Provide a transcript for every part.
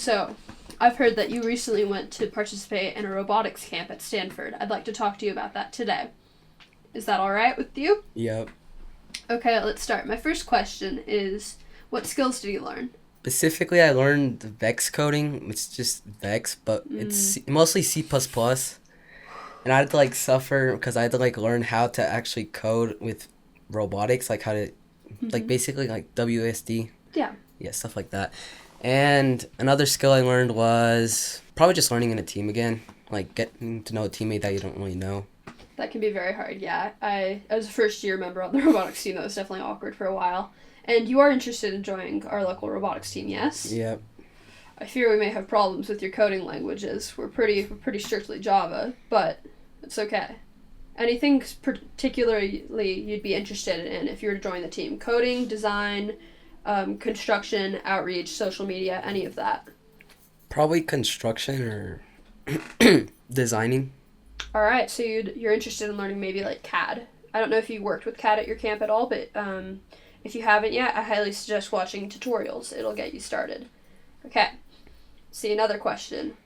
So, I've heard that you recently went to participate in a robotics camp at Stanford. I'd like to talk to you about that today. Is that all right with you? Yep. Okay, let's start. My first question is, what skills did you learn? Specifically, I learned Vex coding. It's just Vex, but it's mostly C++. And I had to, like, suffer because I had to, like, learn how to actually code with robotics, like, how to, like, basically, like, WSD. Yeah. Yeah, stuff like that. And another skill I learned was probably just learning in a team again, like, getting to know a teammate that you don't really know. That can be very hard, yeah. I was a first-year member on the robotics team. That was definitely awkward for a while. And you are interested in joining our local robotics team, yes? Yep. I fear we may have problems with your coding languages. We're pretty strictly Java, but it's okay. Anything particularly you'd be interested in if you were to join the team? Coding, design, construction, outreach, social media, any of that? Probably construction or designing. All right, so you're interested in learning maybe like CAD. I don't know if you worked with CAD at your camp at all, but if you haven't yet, I highly suggest watching tutorials. It'll get you started. Okay. See, another question.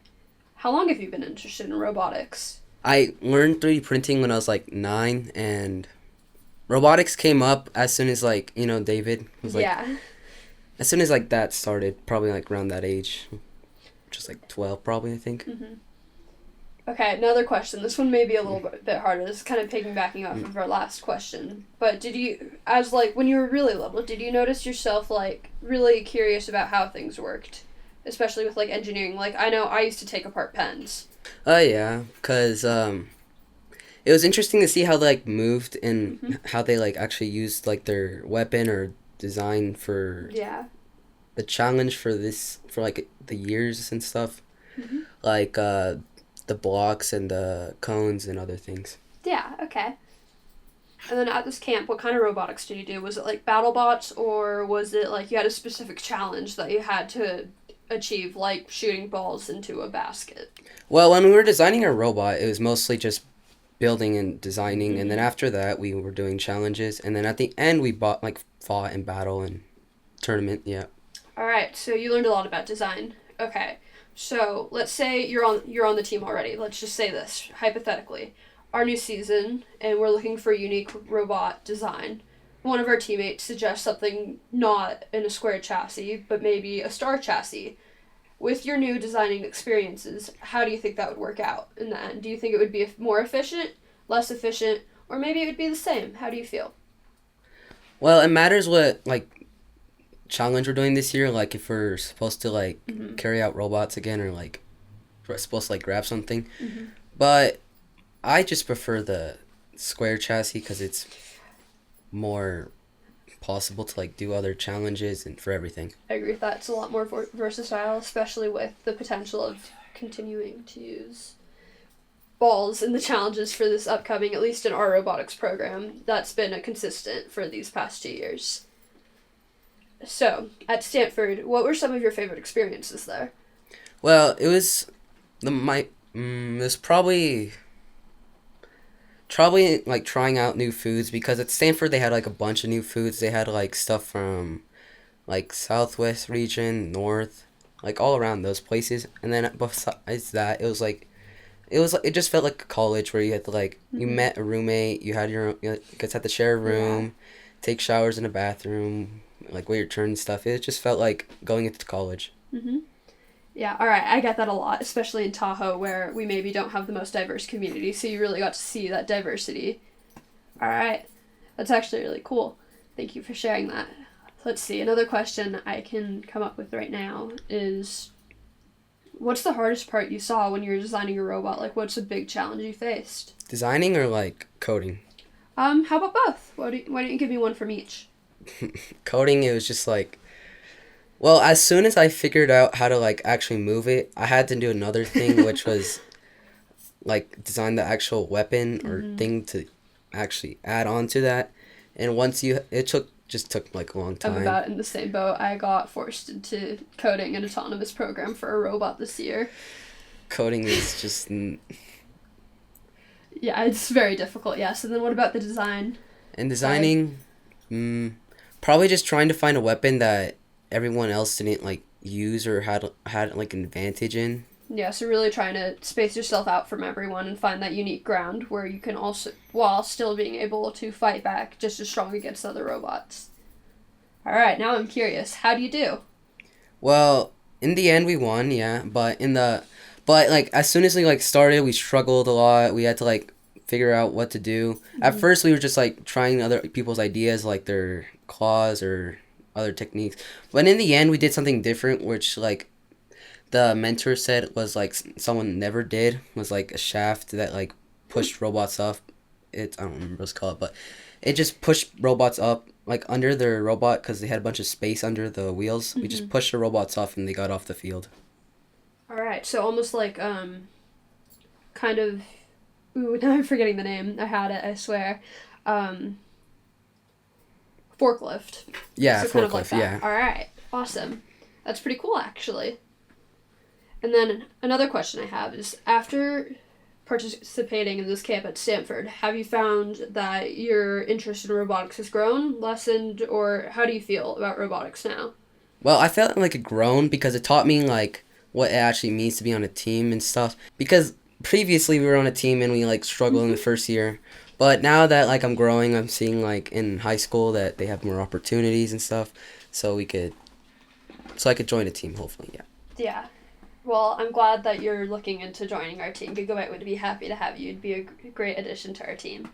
How long have you been interested in robotics? I learned 3D printing when I was like 9, and robotics came up as soon as, like, you know, David was like, yeah. As soon as like that started, probably like around that age, just like 12 probably, I think. Mm-hmm. Okay, another question. This one may be a little bit harder. This is kind of piggybacking off of our last question. But did you, as like, when you were really little, did you notice yourself, like, really curious about how things worked? Especially with, like, engineering. Like, I know I used to take apart pens. Oh, yeah, because it was interesting to see how they, like, moved and how they, like, actually used, like, their weapon or design for the challenge for this, for, like, the years and stuff. Like, the blocks and the cones and other things. Yeah, okay. And then at this camp, what kind of robotics did you do? Was it like BattleBots, or was it like you had a specific challenge that you had to achieve, like shooting balls into a basket? Well, when we were designing our robot, it was mostly just building and designing, and then after that, we were doing challenges, and then at the end, we fought in battle and tournament, yeah. All right, so you learned a lot about design. Okay. So, let's say you're on the team already. Let's just say this, hypothetically. Our new season, and we're looking for a unique robot design. One of our teammates suggests something not in a square chassis, but maybe a star chassis. With your new designing experiences, how do you think that would work out in the end? Do you think it would be more efficient, less efficient, or maybe it would be the same? How do you feel? Well, it matters what, like, challenge we're doing this year, like if we're supposed to like carry out robots again, or like we're supposed to like grab something. But I just prefer the square chassis because it's more possible to like do other challenges and for everything. I agree with that. It's a lot more versatile, especially with the potential of continuing to use balls in the challenges for this upcoming, at least in our robotics program. That's been a consistent for these past 2 years. So, at Stanford, what were some of your favorite experiences there? Well, it was probably like trying out new foods, because at Stanford they had like a bunch of new foods. They had like stuff from like Southwest region, North, like all around those places. And then besides that, it just felt like college where you had to like you met a roommate, you guys had to share a room, take showers in a bathroom, like wait your turn and stuff. It just felt like going into college. Yeah, alright, I get that a lot, especially in Tahoe, where we maybe don't have the most diverse community, so you really got to see that diversity. Alright, that's actually really cool. Thank you for sharing that. Let's see, another question I can come up with right now is, what's the hardest part you saw when you were designing your robot? Like, what's a big challenge you faced? Designing or like coding? How about both? Why don't you give me one from each? Coding, it was just like, well, as soon as I figured out how to like actually move it, I had to do another thing, which was like design the actual weapon or thing to actually add on to that. And it took like a long time. I'm about in the same boat. I got forced into coding an autonomous program for a robot this year. Coding is just yeah, it's very difficult. Yeah. So then, what about the design? And designing, probably just trying to find a weapon that everyone else didn't like use or had like an advantage in. Yeah, so really trying to space yourself out from everyone and find that unique ground where you can also, while still being able to fight back just as strong against other robots. All right, now I'm curious. How do you do? Well, in the end we won, yeah, but like as soon as we like started, we struggled a lot. We had to like figure out what to do. At first we were just like trying other people's ideas, like their claws or other techniques. But in the end we did something different, which like the mentor said was like someone never did, was like a shaft that like pushed robots up. I don't remember what it's called, but it just pushed robots up like under their robot because they had a bunch of space under the wheels. We just pushed the robots off and they got off the field. All right, so almost like kind of, ooh, now I'm forgetting the name. I had it, I swear. Forklift. Yeah, So forklift. kind of like that. Yeah. All right, awesome. That's pretty cool, actually. And then another question I have is, after participating in this camp at Stanford, have you found that your interest in robotics has grown, lessened, or how do you feel about robotics now? Well, I felt like it grown because it taught me like what it actually means to be on a team and stuff. Because previously we were on a team and we like struggled in the first year. But now that like I'm growing, I'm seeing like in high school that they have more opportunities and stuff. So I could join a team hopefully, yeah. Yeah. Well, I'm glad that you're looking into joining our team. Gigabyte would be happy to have you. You'd be a great addition to our team.